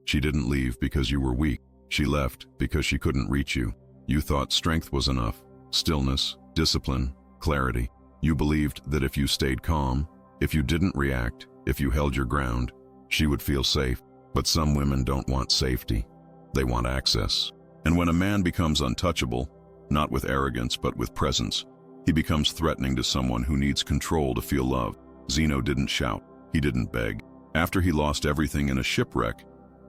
She didn't leave because you were weak. She left because she couldn't reach you. You thought strength was enough, stillness, discipline, clarity. You believed that if you stayed calm, if you didn't react, if you held your ground, she would feel safe. But some women don't want safety. They want access. And when a man becomes untouchable, not with arrogance but with presence, he becomes threatening to someone who needs control to feel love. Zeno didn't shout. He didn't beg. After he lost everything in a shipwreck,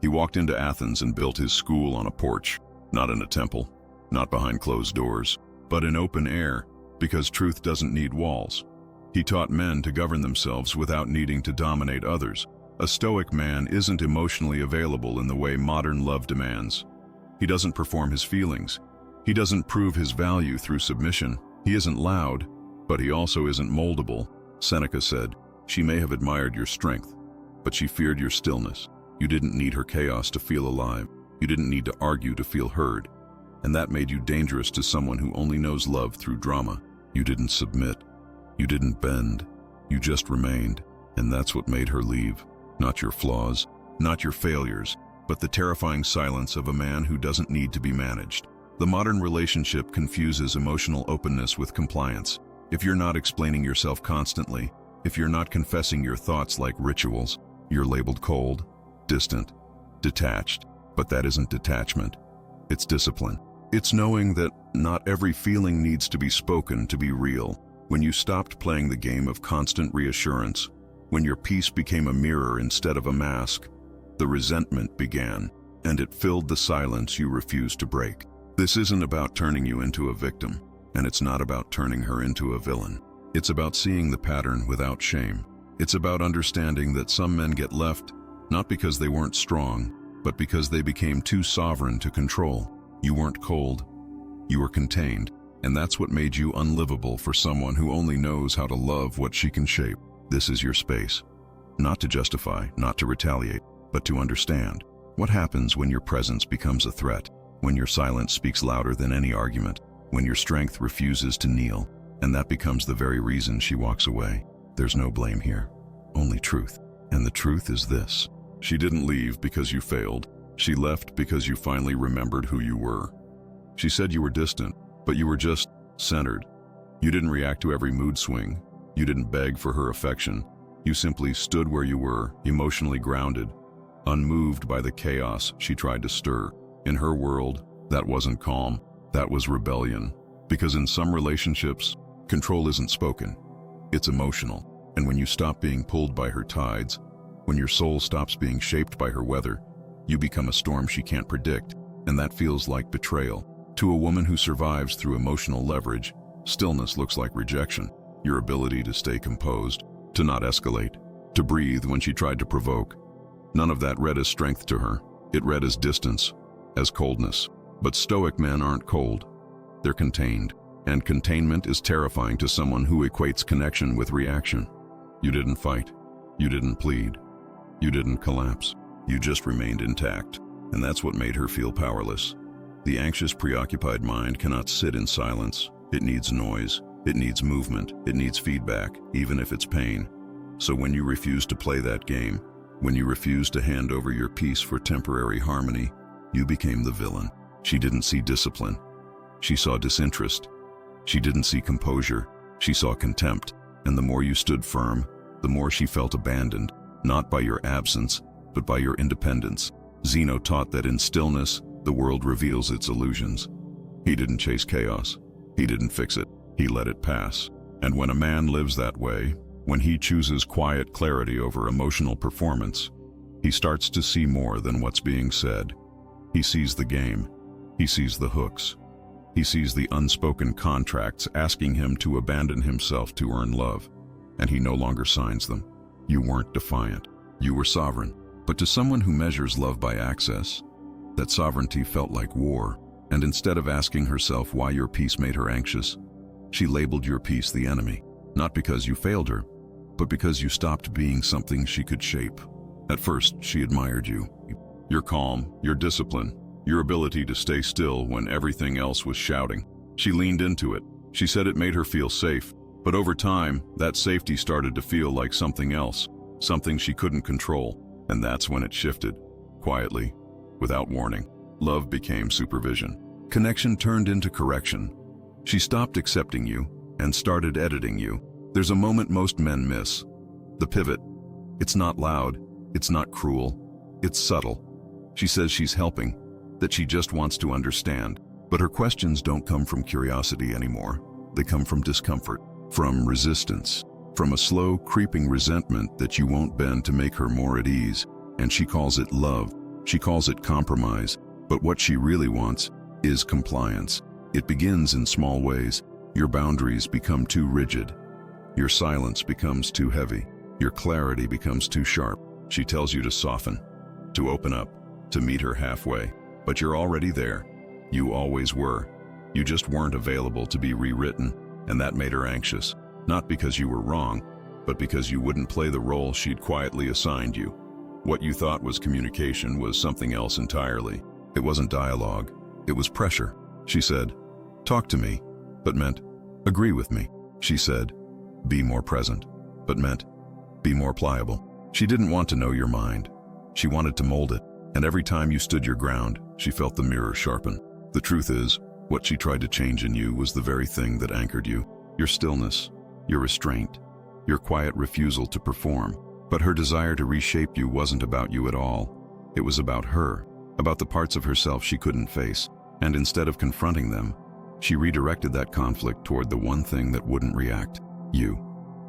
he walked into Athens and built his school on a porch, not in a temple, not behind closed doors, but in open air, because truth doesn't need walls. He taught men to govern themselves without needing to dominate others. A Stoic man isn't emotionally available in the way modern love demands. He doesn't perform his feelings. He doesn't prove his value through submission. He isn't loud, but he also isn't moldable. Seneca said, "She may have admired your strength, but she feared your stillness." You didn't need her chaos to feel alive. You didn't need to argue to feel heard. And that made you dangerous to someone who only knows love through drama. You didn't submit. You didn't bend. You just remained. And that's what made her leave. Not your flaws, not your failures, but the terrifying silence of a man who doesn't need to be managed. The modern relationship confuses emotional openness with compliance. If you're not explaining yourself constantly, if you're not confessing your thoughts like rituals, you're labeled cold, distant, detached. But that isn't detachment. It's discipline. It's knowing that not every feeling needs to be spoken to be real. When you stopped playing the game of constant reassurance, when your peace became a mirror instead of a mask, the resentment began, and it filled the silence you refused to break. This isn't about turning you into a victim, and it's not about turning her into a villain. It's about seeing the pattern without shame. It's about understanding that some men get left, not because they weren't strong, but because they became too sovereign to control. You weren't cold, you were contained, and that's what made you unlivable for someone who only knows how to love what she can shape. This is your space. Not to justify, not to retaliate, but to understand. What happens when your presence becomes a threat? When your silence speaks louder than any argument? When your strength refuses to kneel? And that becomes the very reason she walks away. There's no blame here, only truth. And the truth is this. She didn't leave because you failed. She left because you finally remembered who you were. She said you were distant, but you were just centered. You didn't react to every mood swing. You didn't beg for her affection. You simply stood where you were, emotionally grounded, unmoved by the chaos she tried to stir. In her world, that wasn't calm, that was rebellion. Because in some relationships, control isn't spoken, it's emotional. And when you stop being pulled by her tides, when your soul stops being shaped by her weather, you become a storm she can't predict, and that feels like betrayal. To a woman who survives through emotional leverage, stillness looks like rejection. Your ability to stay composed, to not escalate, to breathe when she tried to provoke. None of that read as strength to her. It read as distance, as coldness. But Stoic men aren't cold. They're contained. And containment is terrifying to someone who equates connection with reaction. You didn't fight. You didn't plead. You didn't collapse. You just remained intact. And that's what made her feel powerless. The anxious, preoccupied mind cannot sit in silence. It needs noise. It needs movement. It needs feedback, even if it's pain. So when you refuse to play that game, when you refuse to hand over your peace for temporary harmony, you became the villain. She didn't see discipline. She saw disinterest. She didn't see composure. She saw contempt. And the more you stood firm, the more she felt abandoned, not by your absence, but by your independence. Zeno taught that in stillness, the world reveals its illusions. He didn't chase chaos. He didn't fix it. He let it pass. And when a man lives that way, when he chooses quiet clarity over emotional performance, he starts to see more than what's being said. He sees the game. He sees the hooks. He sees the unspoken contracts asking him to abandon himself to earn love, and he no longer signs them. You weren't defiant. You were sovereign. But to someone who measures love by access, that sovereignty felt like war. And instead of asking herself why your peace made her anxious, she labeled your peace the enemy, not because you failed her, but because you stopped being something she could shape. At first, she admired you. Your calm, your discipline, your ability to stay still when everything else was shouting. She leaned into it. She said it made her feel safe. But over time, that safety started to feel like something else, something she couldn't control. And that's when it shifted. quietly, without warning. Love became supervision. Connection turned into correction. She stopped accepting you and started editing you. There's a moment most men miss. The pivot. It's not loud. It's not cruel. It's subtle. She says she's helping, that she just wants to understand. But her questions don't come from curiosity anymore. They come from discomfort, from resistance, from a slow, creeping resentment that you won't bend to make her more at ease. And she calls it love. She calls it compromise. But what she really wants is compliance. It begins in small ways. Your boundaries become too rigid. Your silence becomes too heavy. Your clarity becomes too sharp. She tells you to soften, to open up, to meet her halfway. But you're already there. You always were. You just weren't available to be rewritten, and that made her anxious. Not because you were wrong, but because you wouldn't play the role she'd quietly assigned you. What you thought was communication was something else entirely. It wasn't dialogue. It was pressure. She said, "Talk to me," but meant, "Agree with me." She said, "Be more present," but meant, "Be more pliable." She didn't want to know your mind. She wanted to mold it. And every time you stood your ground, she felt the mirror sharpen. The truth is, what she tried to change in you was the very thing that anchored you. Your stillness, your restraint, your quiet refusal to perform. But her desire to reshape you wasn't about you at all. It was about her, about the parts of herself she couldn't face. And instead of confronting them, she redirected that conflict toward the one thing that wouldn't react. You.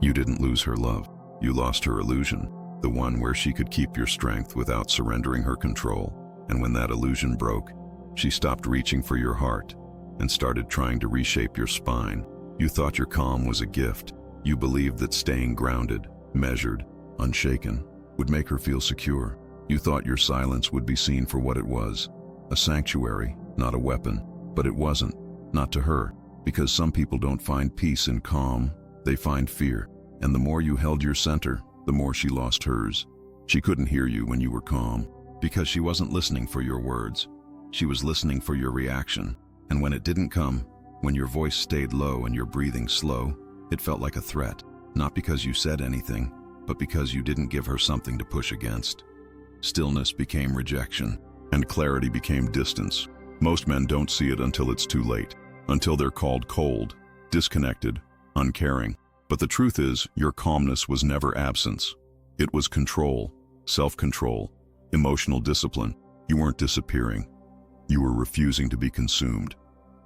You didn't lose her love. You lost her illusion, the one where she could keep your strength without surrendering her control. And when that illusion broke, she stopped reaching for your heart and started trying to reshape your spine. You thought your calm was a gift. You believed that staying grounded, measured, unshaken, would make her feel secure. You thought your silence would be seen for what it was, a sanctuary, not a weapon. But it wasn't, not to her, because some people don't find peace in calm, they find fear. And the more you held your center, the more she lost hers. She couldn't hear you when you were calm, because she wasn't listening for your words. She was listening for your reaction. And when it didn't come, when your voice stayed low and your breathing slow, it felt like a threat. Not because you said anything, but because you didn't give her something to push against. Stillness became rejection, and clarity became distance. Most men don't see it until it's too late, until they're called cold, disconnected, uncaring. But the truth is, your calmness was never absence. It was control, self-control, emotional discipline. You weren't disappearing. You were refusing to be consumed.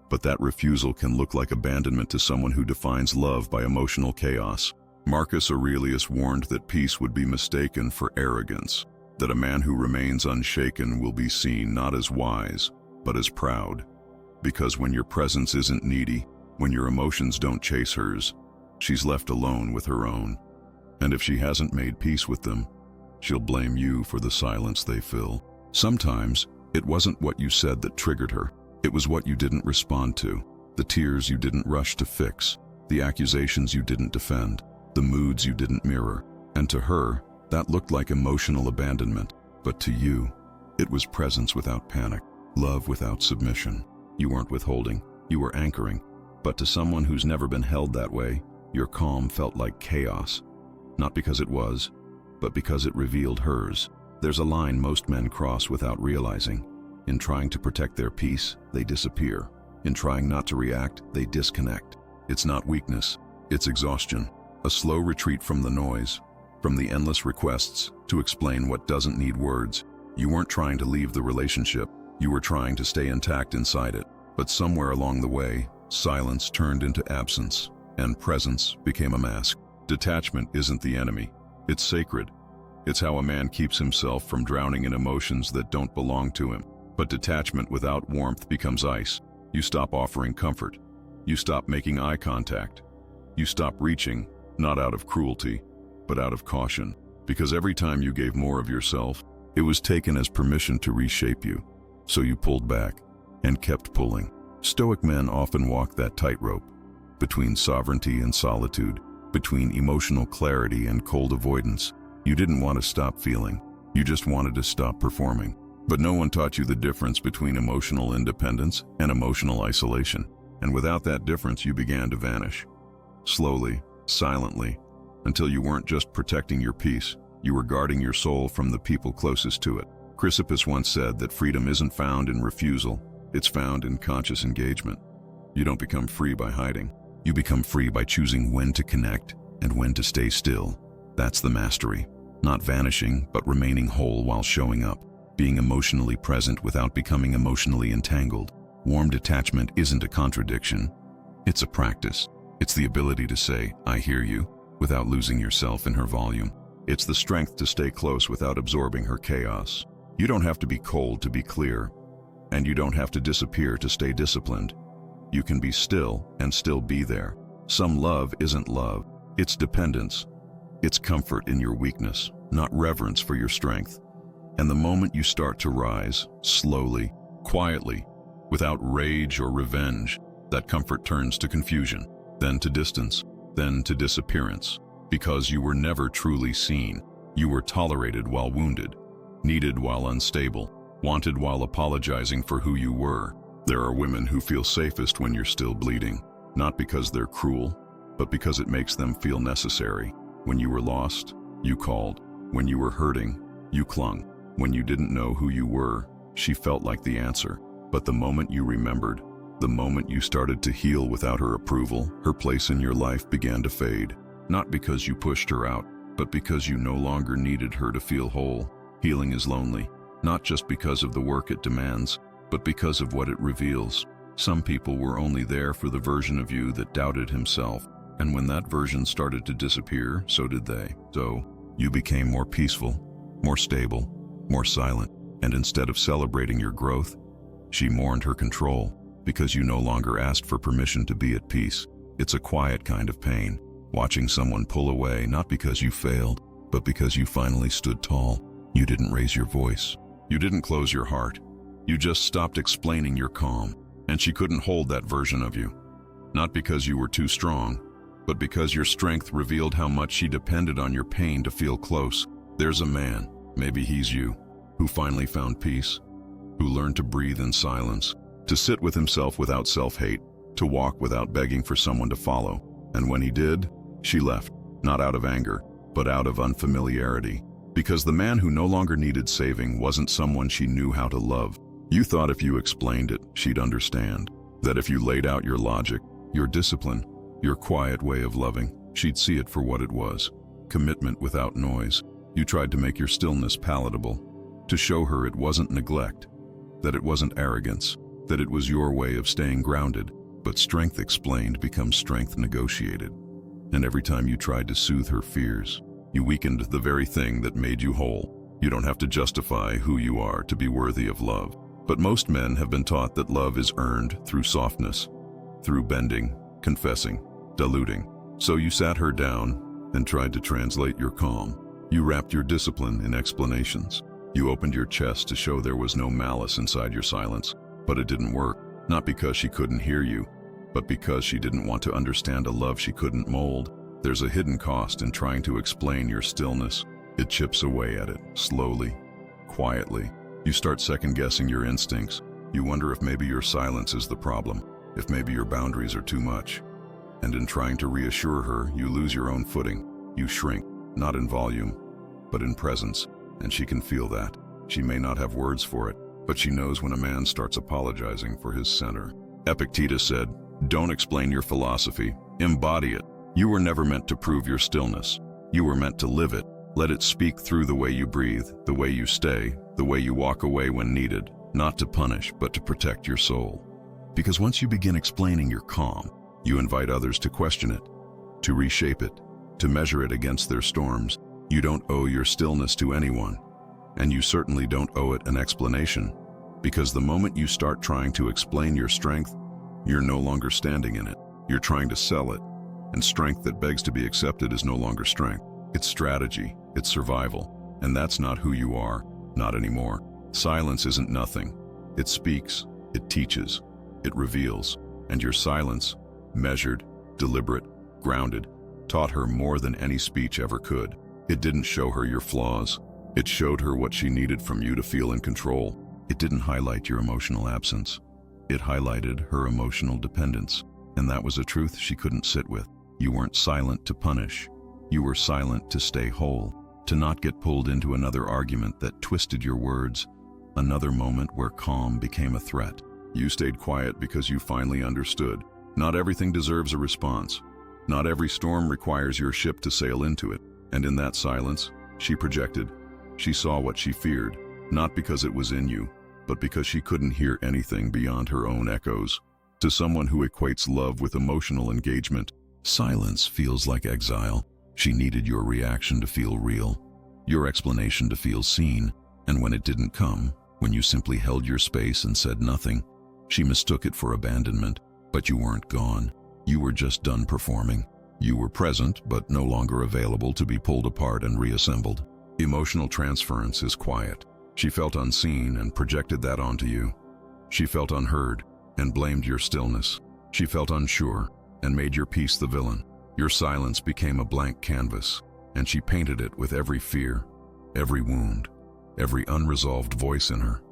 But that refusal can look like abandonment to someone who defines love by emotional chaos. Marcus Aurelius warned that peace would be mistaken for arrogance, that a man who remains unshaken will be seen not as wise, but as proud. Because when your presence isn't needy, when your emotions don't chase hers, she's left alone with her own. And if she hasn't made peace with them, she'll blame you for the silence they fill. Sometimes, it wasn't what you said that triggered her. It was what you didn't respond to, the tears you didn't rush to fix, the accusations you didn't defend, the moods you didn't mirror. And to her, that looked like emotional abandonment. But to you, it was presence without panic, love without submission. You weren't withholding, you were anchoring. But to someone who's never been held that way, your calm felt like chaos. Not because it was, but because it revealed hers. There's a line most men cross without realizing. In trying to protect their peace, they disappear. In trying not to react, they disconnect. It's not weakness, it's exhaustion. A slow retreat from the noise, from the endless requests to explain what doesn't need words. You weren't trying to leave the relationship, you were trying to stay intact inside it. But somewhere along the way, silence turned into absence, and presence became a mask. Detachment isn't the enemy, it's sacred. It's how a man keeps himself from drowning in emotions that don't belong to him. But detachment without warmth becomes ice. You stop offering comfort. You stop making eye contact. You stop reaching, not out of cruelty, but out of caution. Because every time you gave more of yourself, it was taken as permission to reshape you. So you pulled back, and kept pulling. Stoic men often walk that tightrope, between sovereignty and solitude, between emotional clarity and cold avoidance. You didn't want to stop feeling, you just wanted to stop performing. But no one taught you the difference between emotional independence and emotional isolation. And without that difference, you began to vanish. Slowly, silently, until you weren't just protecting your peace, you were guarding your soul from the people closest to it. Chrysippus once said that freedom isn't found in refusal, it's found in conscious engagement. You don't become free by hiding. You become free by choosing when to connect and when to stay still. That's the mastery. Not vanishing, but remaining whole while showing up. Being emotionally present without becoming emotionally entangled. Warm detachment isn't a contradiction. It's a practice. It's the ability to say, "I hear you," without losing yourself in her volume. It's the strength to stay close without absorbing her chaos. You don't have to be cold to be clear, and you don't have to disappear to stay disciplined. You can be still and still be there. Some love isn't love. It's dependence. It's comfort in your weakness, not reverence for your strength. And the moment you start to rise, slowly, quietly, without rage or revenge, that comfort turns to confusion, then to distance, then to disappearance. Because you were never truly seen. You were tolerated while wounded, needed while unstable, wanted while apologizing for who you were. There are women who feel safest when you're still bleeding, not because they're cruel, but because it makes them feel necessary. When you were lost, you called. When you were hurting, you clung. When you didn't know who you were, she felt like the answer. But the moment you remembered, the moment you started to heal without her approval, her place in your life began to fade. Not because you pushed her out, but because you no longer needed her to feel whole. Healing is lonely, not just because of the work it demands, but because of what it reveals. Some people were only there for the version of you that doubted himself, and when that version started to disappear, so did they. So, you became more peaceful, more stable, more silent, and instead of celebrating your growth, she mourned her control, because you no longer asked for permission to be at peace. It's a quiet kind of pain, watching someone pull away not because you failed, but because you finally stood tall. You didn't raise your voice. You didn't close your heart. You just stopped explaining your calm, and she couldn't hold that version of you. Not because you were too strong, but because your strength revealed how much she depended on your pain to feel close. There's a man, maybe he's you, who finally found peace, who learned to breathe in silence, to sit with himself without self-hate, to walk without begging for someone to follow. And when he did, she left, not out of anger, but out of unfamiliarity. Because the man who no longer needed saving wasn't someone she knew how to love. You thought if you explained it, she'd understand. That if you laid out your logic, your discipline, your quiet way of loving, she'd see it for what it was. Commitment without noise. You tried to make your stillness palatable, to show her it wasn't neglect, that it wasn't arrogance, that it was your way of staying grounded. But strength explained becomes strength negotiated. And every time you tried to soothe her fears, you weakened the very thing that made you whole. You don't have to justify who you are to be worthy of love. But most men have been taught that love is earned through softness, through bending, confessing, diluting. So you sat her down and tried to translate your calm. You wrapped your discipline in explanations. You opened your chest to show there was no malice inside your silence. But it didn't work, not because she couldn't hear you, but because she didn't want to understand a love she couldn't mold. There's a hidden cost in trying to explain your stillness. It chips away at it, slowly, quietly. You start second-guessing your instincts. You wonder if maybe your silence is the problem, if maybe your boundaries are too much. And in trying to reassure her, you lose your own footing. You shrink, not in volume, but in presence, and she can feel that. She may not have words for it, but she knows when a man starts apologizing for his center. Epictetus said, "Don't explain your philosophy, embody it." You were never meant to prove your stillness. You were meant to live it. Let it speak through the way you breathe, the way you stay, the way you walk away when needed, not to punish, but to protect your soul. Because once you begin explaining your calm, you invite others to question it, to reshape it, to measure it against their storms. You don't owe your stillness to anyone, and you certainly don't owe it an explanation, because the moment you start trying to explain your strength, you're no longer standing in it. You're trying to sell it. And strength that begs to be accepted is no longer strength. It's strategy, it's survival, and that's not who you are, not anymore. Silence isn't nothing. It speaks, it teaches, it reveals, and your silence, measured, deliberate, grounded, taught her more than any speech ever could. It didn't show her your flaws. It showed her what she needed from you to feel in control. It didn't highlight your emotional absence. It highlighted her emotional dependence, and that was a truth she couldn't sit with. You weren't silent to punish. You were silent to stay whole. to not get pulled into another argument that twisted your words, another moment where calm became a threat. You stayed quiet because you finally understood. Not everything deserves a response. Not every storm requires your ship to sail into it. And in that silence, she projected. She saw what she feared, not because it was in you, but because she couldn't hear anything beyond her own echoes. To someone who equates love with emotional engagement, silence feels like exile. She needed your reaction to feel real, your explanation to feel seen, and when it didn't come, when you simply held your space and said nothing, she mistook it for abandonment. But you weren't gone. You were just done performing. You were present, but no longer available to be pulled apart and reassembled. Emotional transference is quiet. She felt unseen and projected that onto you. She felt unheard and blamed your stillness. She felt unsure and made your peace the villain. Your silence became a blank canvas, and she painted it with every fear, every wound, every unresolved voice in her.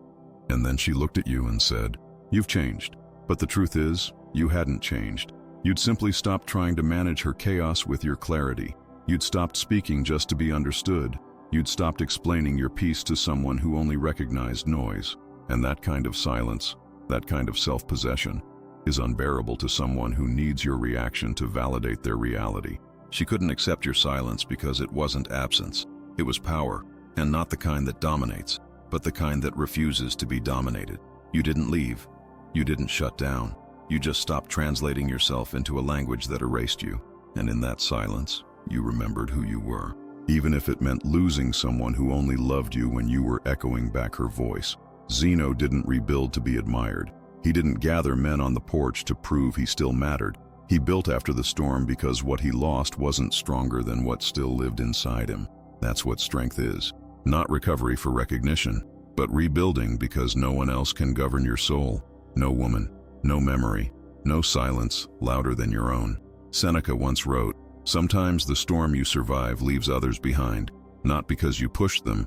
And then she looked at you and said, "You've changed." But the truth is, you hadn't changed. You'd simply stopped trying to manage her chaos with your clarity. You'd stopped speaking just to be understood. You'd stopped explaining your piece to someone who only recognized noise. And that kind of silence, that kind of self-possession, is unbearable to someone who needs your reaction to validate their reality. She couldn't accept your silence because it wasn't absence. It was power, and not the kind that dominates, but the kind that refuses to be dominated. You didn't leave. You didn't shut down. You just stopped translating yourself into a language that erased you. And in that silence, you remembered who you were, even if it meant losing someone who only loved you when you were echoing back her voice. Zeno didn't rebuild to be admired. He didn't gather men on the porch to prove he still mattered. He built after the storm because what he lost wasn't stronger than what still lived inside him. That's what strength is. Not recovery for recognition, but rebuilding because no one else can govern your soul. No woman, no memory, no silence louder than your own. Seneca once wrote, "Sometimes the storm you survive leaves others behind, not because you pushed them,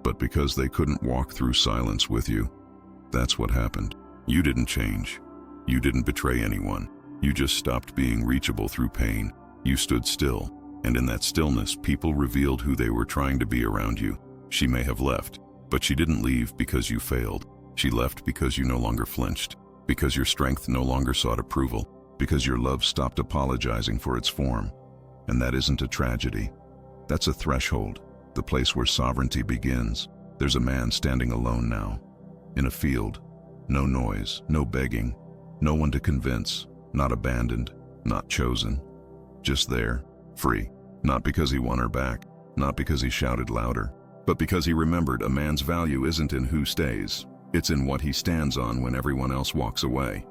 but because they couldn't walk through silence with you." That's what happened. You didn't change. You didn't betray anyone. You just stopped being reachable through pain. You stood still, and in that stillness, people revealed who they were trying to be around you. She may have left, but she didn't leave because you failed. She left because you no longer flinched, because your strength no longer sought approval, because your love stopped apologizing for its form. And that isn't a tragedy. That's a threshold, the place where sovereignty begins. There's a man standing alone now, in a field. No noise, no begging, no one to convince, not abandoned, not chosen. Just there, free. Not because he won her back, not because he shouted louder, but because he remembered a man's value isn't in who stays. It's in what he stands on when everyone else walks away.